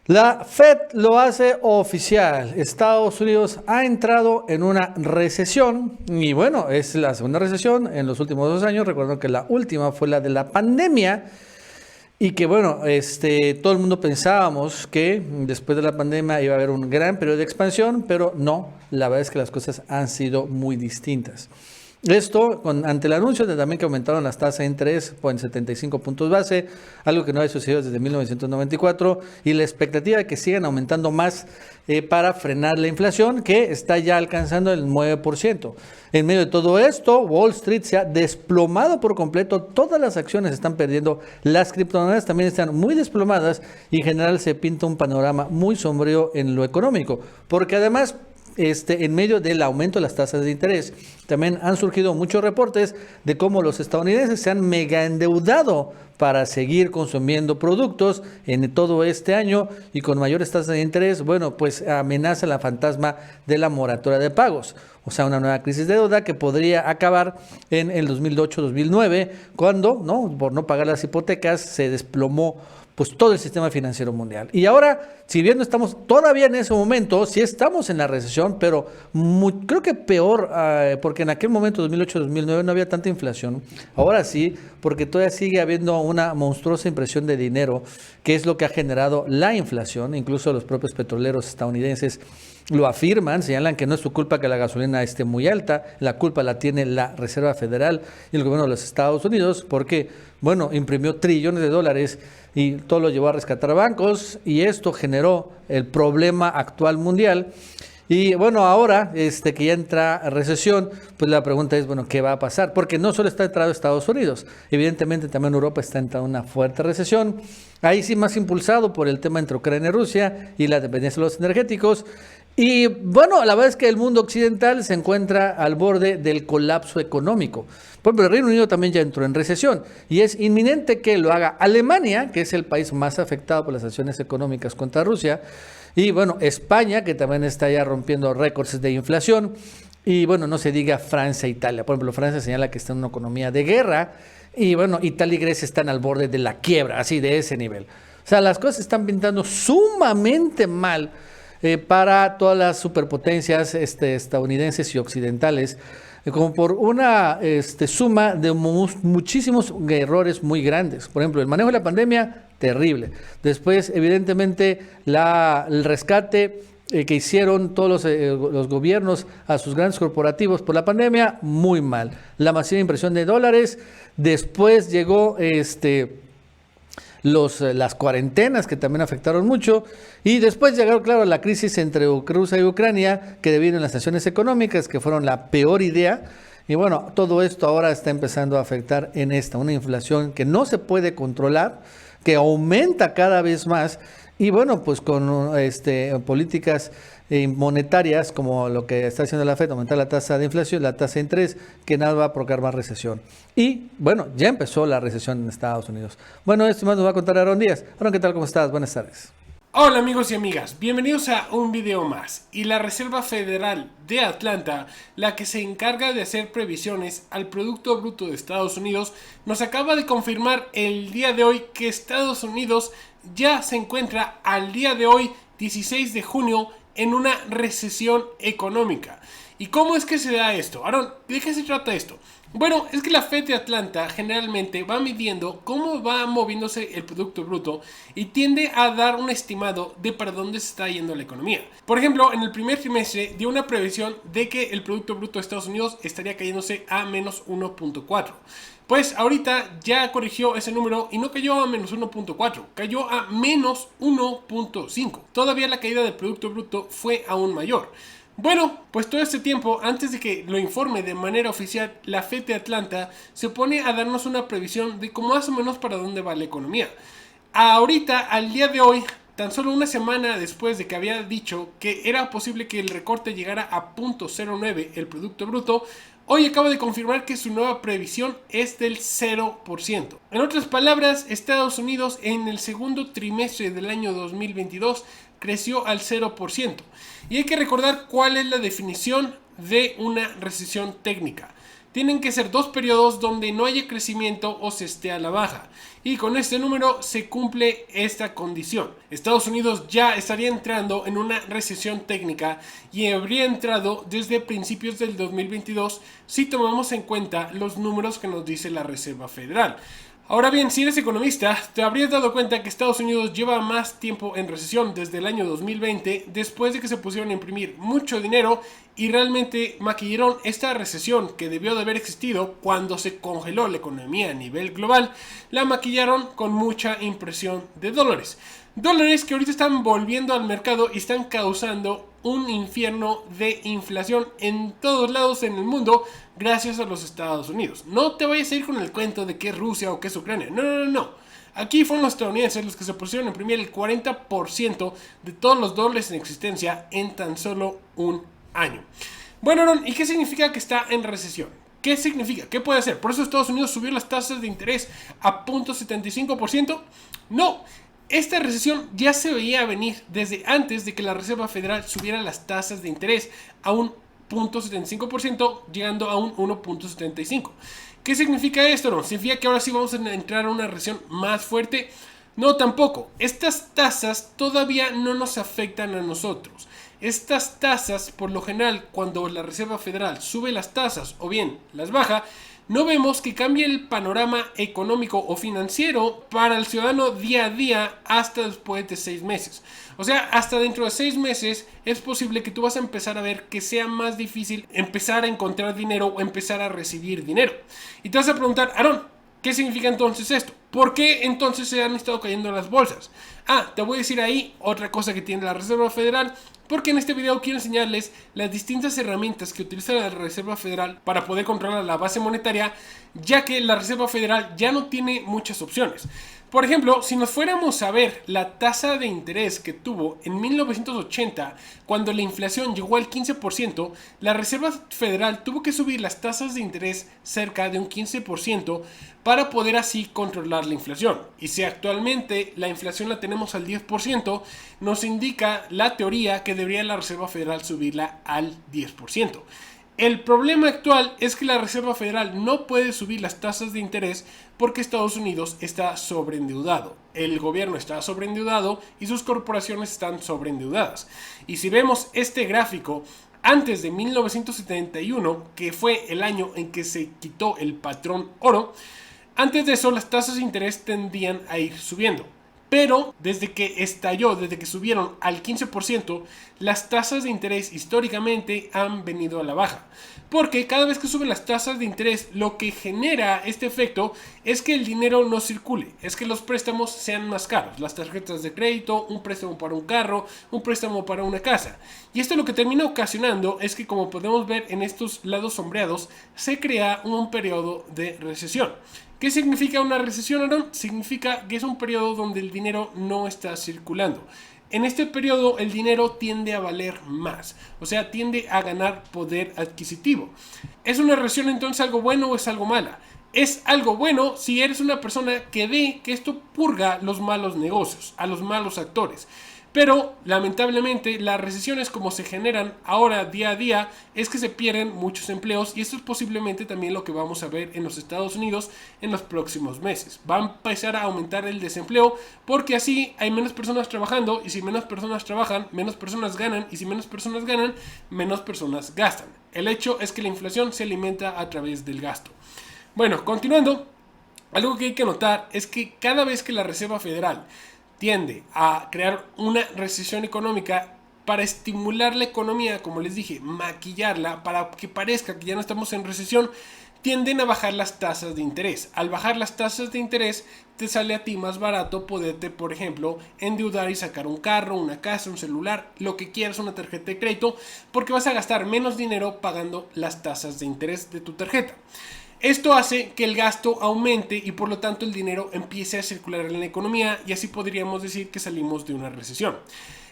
La Fed lo hace oficial. Estados Unidos ha entrado en una recesión y bueno, es la segunda recesión en los últimos 2 años. Recuerdo que la última fue la de la pandemia y que bueno, todo el mundo pensábamos que después de la pandemia iba a haber un gran periodo de expansión, pero no, la verdad es que las cosas han sido muy distintas. Esto ante el anuncio de también que aumentaron las tasas de interés en 75 puntos base, algo que no había sucedido desde 1994, y la expectativa de que sigan aumentando más para frenar la inflación, que está ya alcanzando el 9%. En medio de todo esto, Wall Street se ha desplomado por completo, todas las acciones están perdiendo, las criptomonedas también están muy desplomadas y en general se pinta un panorama muy sombrío en lo económico, porque además en medio del aumento de las tasas de interés, también han surgido muchos reportes de cómo los estadounidenses se han mega endeudado para seguir consumiendo productos en todo este año y con mayores tasas de interés, bueno, pues amenaza la fantasma de la moratoria de pagos. O sea, una nueva crisis de deuda que podría acabar en el 2008-2009, cuando, ¿no?, por no pagar las hipotecas, se desplomó pues todo el sistema financiero mundial. Y ahora, si bien no estamos todavía en ese momento, sí estamos en la recesión, pero creo que peor, porque en aquel momento, 2008-2009, no había tanta inflación. Ahora sí, porque todavía sigue habiendo una monstruosa impresión de dinero, que es lo que ha generado la inflación. Incluso los propios petroleros estadounidenses lo afirman, señalan que no es su culpa que la gasolina esté muy alta, la culpa la tiene la Reserva Federal y el gobierno de los Estados Unidos, porque, bueno, imprimió trillones de dólares y todo lo llevó a rescatar bancos y esto generó el problema actual mundial. Y bueno, ahora que ya entra a recesión, pues la pregunta es, bueno, ¿qué va a pasar? Porque no solo está entrado Estados Unidos, evidentemente también Europa está entrando en una fuerte recesión, ahí sí más impulsado por el tema entre Ucrania y Rusia y la dependencia de los energéticos. Y bueno, la verdad es que el mundo occidental se encuentra al borde del colapso económico. Por ejemplo, el Reino Unido también ya entró en recesión y es inminente que lo haga Alemania, que es el país más afectado por las sanciones económicas contra Rusia, y bueno, España, que también está ya rompiendo récords de inflación, y bueno, no se diga Francia e Italia. Por ejemplo, Francia señala que está en una economía de guerra, y bueno, Italia y Grecia están al borde de la quiebra, así de ese nivel. O sea, las cosas se están pintando sumamente mal para todas las superpotencias estadounidenses y occidentales, como por una suma de muchísimos errores muy grandes. Por ejemplo, el manejo de la pandemia, terrible. Después, evidentemente, el rescate que hicieron todos los gobiernos a sus grandes corporativos por la pandemia, muy mal. La masiva impresión de dólares. Después llegó las cuarentenas que también afectaron mucho y después llegaron, claro, la crisis entre Rusia y Ucrania, que debido a las sanciones económicas que fueron la peor idea. Y bueno, todo esto ahora está empezando a afectar en una inflación que no se puede controlar, que aumenta cada vez más y bueno, pues con políticas monetarias como lo que está haciendo la Fed, aumentar la tasa de inflación, la tasa de interés, que nada va a provocar más recesión. Y bueno, ya empezó la recesión en Estados Unidos. Bueno, esto más nos va a contar Aaron Díaz. Aaron, ¿qué tal? ¿Cómo estás? Buenas tardes. Hola amigos y amigas, bienvenidos a un video más. Y la Reserva Federal de Atlanta, la que se encarga de hacer previsiones al Producto Bruto de Estados Unidos, nos acaba de confirmar el día de hoy que Estados Unidos ya se encuentra al día de hoy, 16 de junio, en una recesión económica. ¿Y cómo es que se da esto? Aaron, ¿de qué se trata esto? Bueno, es que la Fed de Atlanta generalmente va midiendo cómo va moviéndose el Producto Bruto y tiende a dar un estimado de para dónde se está yendo la economía. Por ejemplo, en el primer trimestre dio una previsión de que el Producto Bruto de Estados Unidos estaría cayéndose a menos 1.4. Pues ahorita ya corrigió ese número y no cayó a menos 1.4, cayó a menos 1.5. Todavía la caída del Producto Bruto fue aún mayor. Bueno, pues todo este tiempo, antes de que lo informe de manera oficial, la Fed de Atlanta se pone a darnos una previsión de cómo más o menos para dónde va la economía. Ahorita, al día de hoy, tan solo una semana después de que había dicho que era posible que el recorte llegara a 0.09 el Producto Bruto, hoy acaba de confirmar que su nueva previsión es del 0%. En otras palabras, Estados Unidos en el segundo trimestre del año 2022 creció al 0%. Y hay que recordar cuál es la definición de una recesión técnica. tienen que ser 2 periodos donde no haya crecimiento o se esté a la baja. Y con este número se cumple esta condición. Estados Unidos ya estaría entrando en una recesión técnica y habría entrado desde principios del 2022 si tomamos en cuenta los números que nos dice la Reserva Federal. Ahora bien, si eres economista, te habrías dado cuenta que Estados Unidos lleva más tiempo en recesión desde el año 2020, después de que se pusieron a imprimir mucho dinero y realmente maquillaron esta recesión que debió de haber existido cuando se congeló la economía a nivel global, la maquillaron con mucha impresión de dólares. Dólares que ahorita están volviendo al mercado y están causando un infierno de inflación en todos lados en el mundo gracias a los Estados Unidos. No te vayas a ir con el cuento de que es Rusia o que es Ucrania. No. Aquí fueron los estadounidenses los que se pusieron a imprimir el 40% de todos los dólares en existencia en tan solo un año. Bueno, Aaron, ¿y qué significa que está en recesión? ¿Qué significa? ¿Qué puede hacer? ¿Por eso Estados Unidos subió las tasas de interés a 0.75%? No. Esta recesión ya se veía venir desde antes de que la Reserva Federal subiera las tasas de interés a un 0.75%, llegando a un 1.75%. ¿Qué significa esto? ¿No? ¿Significa que ahora sí vamos a entrar a una recesión más fuerte? No, tampoco. Estas tasas todavía no nos afectan a nosotros. Estas tasas, por lo general, cuando la Reserva Federal sube las tasas o bien las baja, no vemos que cambie el panorama económico o financiero para el ciudadano día a día hasta después de 6 meses. O sea, hasta dentro de 6 meses es posible que tú vas a empezar a ver que sea más difícil empezar a encontrar dinero o empezar a recibir dinero. Y te vas a preguntar, Aaron, ¿qué significa entonces esto? ¿Por qué entonces se han estado cayendo las bolsas? Te voy a decir ahí otra cosa que tiene la Reserva Federal, porque en este video quiero enseñarles las distintas herramientas que utiliza la Reserva Federal para poder controlar la base monetaria, ya que la Reserva Federal ya no tiene muchas opciones. Por ejemplo, si nos fuéramos a ver la tasa de interés que tuvo en 1980, cuando la inflación llegó al 15%, la Reserva Federal tuvo que subir las tasas de interés cerca de un 15% para poder así controlar la inflación. Y si actualmente la inflación la tenemos al 10%, nos indica la teoría que debería la Reserva Federal subirla al 10%. El problema actual es que la Reserva Federal no puede subir las tasas de interés porque Estados Unidos está sobreendeudado. El gobierno está sobreendeudado y sus corporaciones están sobreendeudadas. Y si vemos este gráfico, antes de 1971, que fue el año en que se quitó el patrón oro, antes de eso las tasas de interés tendían a ir subiendo. Pero desde que estalló, desde que subieron al 15%, las tasas de interés históricamente han venido a la baja. Porque cada vez que suben las tasas de interés, lo que genera este efecto es que el dinero no circule, es que los préstamos sean más caros. Las tarjetas de crédito, un préstamo para un carro, un préstamo para una casa. Y esto lo que termina ocasionando es que, como podemos ver en estos lados sombreados, se crea un periodo de recesión. ¿Qué significa una recesión, Aaron? Significa que es un periodo donde el dinero no está circulando. En este periodo el dinero tiende a valer más, o sea, tiende a ganar poder adquisitivo. ¿Es una recesión entonces algo bueno o es algo mala? Es algo bueno si eres una persona que ve que esto purga los malos negocios, a los malos actores. Pero lamentablemente las recesiones como se generan ahora día a día es que se pierden muchos empleos y esto es posiblemente también lo que vamos a ver en los Estados Unidos en los próximos meses. Va a empezar a aumentar el desempleo porque así hay menos personas trabajando y si menos personas trabajan, menos personas ganan y si menos personas ganan, menos personas gastan. El hecho es que la inflación se alimenta a través del gasto. Bueno, continuando, algo que hay que notar es que cada vez que la Reserva Federal tiende a crear una recesión económica para estimular la economía, como les dije, maquillarla para que parezca que ya no estamos en recesión, tienden a bajar las tasas de interés. Al bajar las tasas de interés, te sale a ti más barato poderte, por ejemplo, endeudar y sacar un carro, una casa, un celular, lo que quieras, una tarjeta de crédito, porque vas a gastar menos dinero pagando las tasas de interés de tu tarjeta. Esto hace que el gasto aumente y por lo tanto el dinero empiece a circular en la economía y así podríamos decir que salimos de una recesión.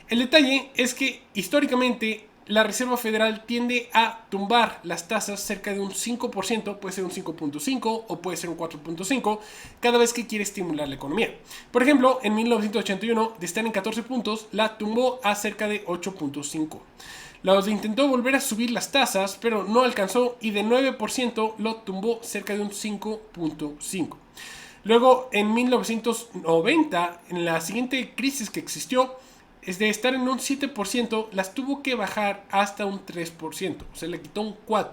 El detalle es que históricamente la Reserva Federal tiende a tumbar las tasas cerca de un 5%, puede ser un 5.5 o puede ser un 4.5, cada vez que quiere estimular la economía. Por ejemplo, en 1981, de estar en 14 puntos, la tumbó a cerca de 8.5. Luego intentó volver a subir las tasas, pero no alcanzó, y de 9% lo tumbó cerca de un 5.5. Luego, en 1990, en la siguiente crisis que existió, es de estar en un 7%, las tuvo que bajar hasta un 3%, o sea, le quitó un 4%.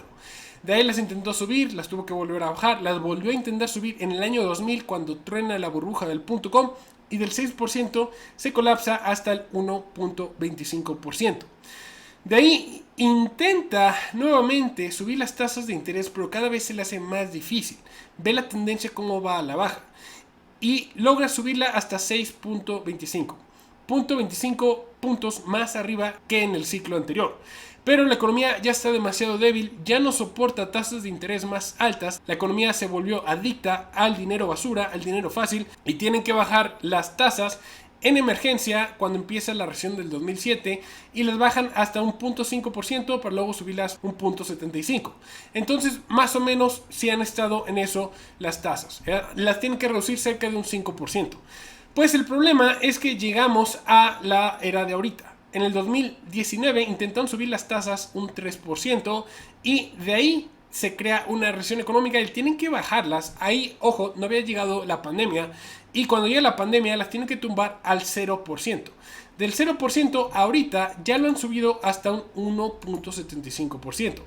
De ahí las intentó subir, las tuvo que volver a bajar, las volvió a intentar subir en el año 2000 cuando truena la burbuja del .com, y del 6% se colapsa hasta el 1.25%. De ahí intenta nuevamente subir las tasas de interés, pero cada vez se le hace más difícil. Ve la tendencia cómo va a la baja y logra subirla hasta 6.25. 0.25 puntos más arriba que en el ciclo anterior. Pero la economía ya está demasiado débil, ya no soporta tasas de interés más altas, la economía se volvió adicta al dinero basura, al dinero fácil, y tienen que bajar las tasas en emergencia cuando empieza la recesión del 2007 y las bajan hasta un 0.5% para luego subirlas un 0.75%. Entonces, más o menos, si han estado en eso las tasas, las tienen que reducir cerca de un 5%. Pues el problema es que llegamos a la era de ahorita. En el 2019 intentaron subir las tasas un 3% y de ahí se crea una recesión económica y tienen que bajarlas. Ahí, ojo, no había llegado la pandemia y cuando llega la pandemia las tienen que tumbar al 0%. Del 0% ahorita ya lo han subido hasta un 1.75%.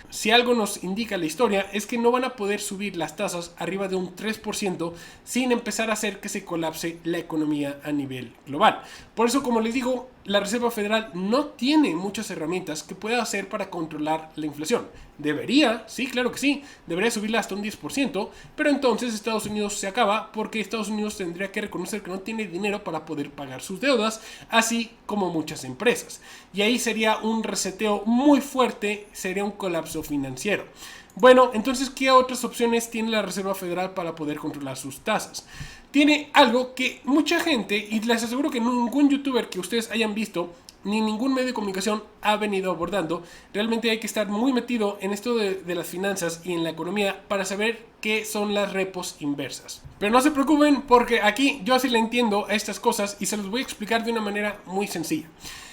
Si algo nos indica la historia es que no van a poder subir las tasas arriba de un 3% sin empezar a hacer que se colapse la economía a nivel global. Por eso, como les digo, la Reserva Federal no tiene muchas herramientas que pueda hacer para controlar la inflación. Debería, sí, claro que sí, debería subirla hasta un 10%, pero entonces Estados Unidos se acaba porque Estados Unidos tendría que reconocer que no tiene dinero para poder pagar sus deudas, así como muchas empresas. Y ahí sería un reseteo muy fuerte, sería un colapso financiero. Bueno, entonces, ¿qué otras opciones tiene la Reserva Federal para poder controlar sus tasas? Tiene algo que mucha gente, y les aseguro que ningún youtuber que ustedes hayan visto, ni ningún medio de comunicación ha venido abordando. Realmente hay que estar muy metido en esto de las finanzas y en la economía para saber qué son las repos inversas. Pero no se preocupen porque aquí yo sí le entiendo a estas cosas y se los voy a explicar de una manera muy sencilla.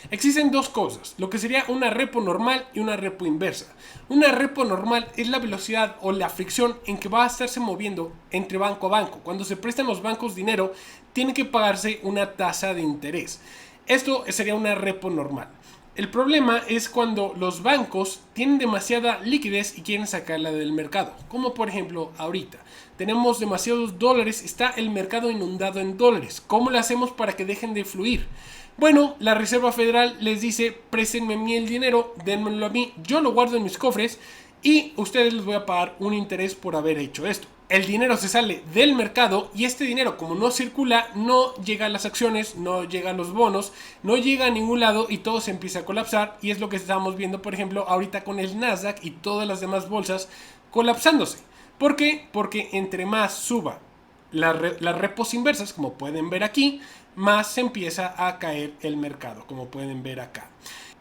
Existen dos cosas, lo que sería una repo normal y una repo inversa. Una repo normal es la velocidad o la fricción en que va a estarse moviendo entre banco a banco. Cuando se prestan los bancos dinero, tiene que pagarse una tasa de interés. Esto sería una repo normal. El problema es cuando los bancos tienen demasiada liquidez y quieren sacarla del mercado. Como por ejemplo ahorita. Tenemos demasiados dólares, está el mercado inundado en dólares. ¿Cómo lo hacemos para que dejen de fluir? Bueno, la Reserva Federal les dice, préstenme a mí el dinero, denmelo a mí, yo lo guardo en mis cofres y ustedes les voy a pagar un interés por haber hecho esto. El dinero se sale del mercado y este dinero, como no circula, no llega a las acciones, no llega a los bonos, no llega a ningún lado y todo se empieza a colapsar. Y es lo que estamos viendo, por ejemplo, ahorita con el Nasdaq y todas las demás bolsas colapsándose. ¿Por qué? Porque entre más suba las repos inversas, como pueden ver aquí, más se empieza a caer el mercado, como pueden ver acá.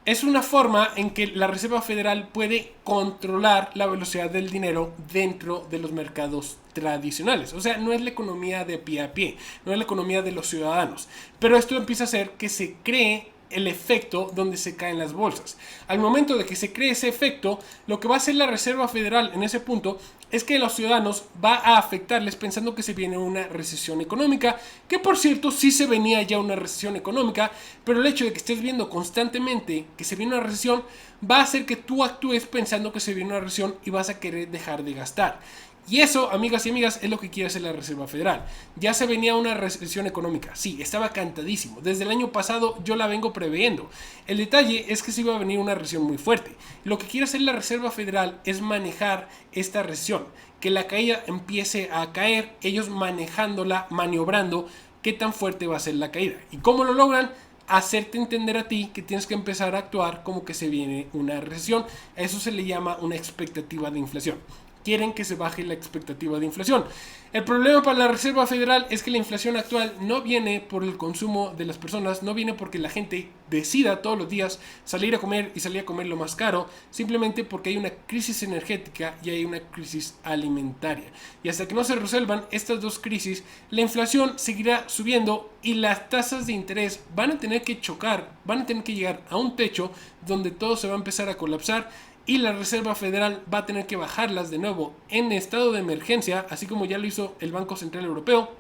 Es una forma en que la Reserva Federal puede controlar la velocidad del dinero dentro de los mercados tradicionales. O sea, no es la economía de pie a pie, no es la economía de los ciudadanos. Pero esto empieza a hacer que se cree el efecto donde se caen las bolsas. Al momento de que se cree ese efecto, lo que va a hacer la Reserva Federal en ese punto es que a los ciudadanos va a afectarles pensando que se viene una recesión económica, que por cierto sí se venía ya una recesión económica, pero el hecho de que estés viendo constantemente que se viene una recesión va a hacer que tú actúes pensando que se viene una recesión y vas a querer dejar de gastar. Y eso, amigas y amigas, es lo que quiere hacer la Reserva Federal. Ya se venía una recesión económica, sí, estaba cantadísimo. Desde el año pasado yo la vengo previendo. El detalle es que se iba a venir una recesión muy fuerte. Lo que quiere hacer la Reserva Federal es manejar esta recesión, que la caída empiece a caer, ellos manejándola, maniobrando qué tan fuerte va a ser la caída. ¿Y cómo lo logran? Hacerte entender a ti que tienes que empezar a actuar como que se viene una recesión. A eso se le llama una expectativa de inflación. quieren que se baje la expectativa de inflación. El problema para la Reserva Federal es que la inflación actual no viene por el consumo de las personas, no viene porque la gente decida todos los días salir a comer y salir a comer lo más caro, simplemente porque hay una crisis energética y hay una crisis alimentaria. Y hasta que no se resuelvan estas dos crisis, la inflación seguirá subiendo y las tasas de interés van a tener que chocar, van a tener que llegar a un techo donde todo se va a empezar a colapsar y la Reserva Federal va a tener que bajarlas de nuevo en estado de emergencia, así como ya lo hizo el Banco Central Europeo.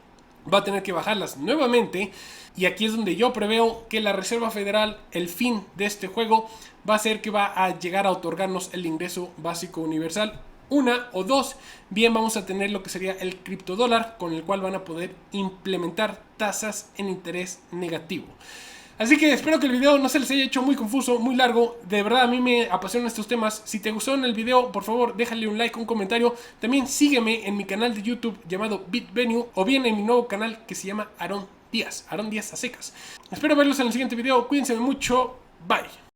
Va a tener que bajarlas nuevamente y aquí es donde yo preveo que la Reserva Federal, el fin de este juego, va a ser que va a llegar a otorgarnos el ingreso básico universal. Una o dos, bien vamos a tener lo que sería el criptodólar, con el cual van a poder implementar tasas en interés negativo. Así que espero que el video no se les haya hecho muy confuso, muy largo. De verdad a mí me apasionan estos temas. Si te gustó en el video, por favor déjale un like, un comentario. También sígueme en mi canal de YouTube llamado BitVenue o bien en mi nuevo canal que se llama Aarón Díaz a secas. Espero verlos en el siguiente video. Cuídense mucho. Bye.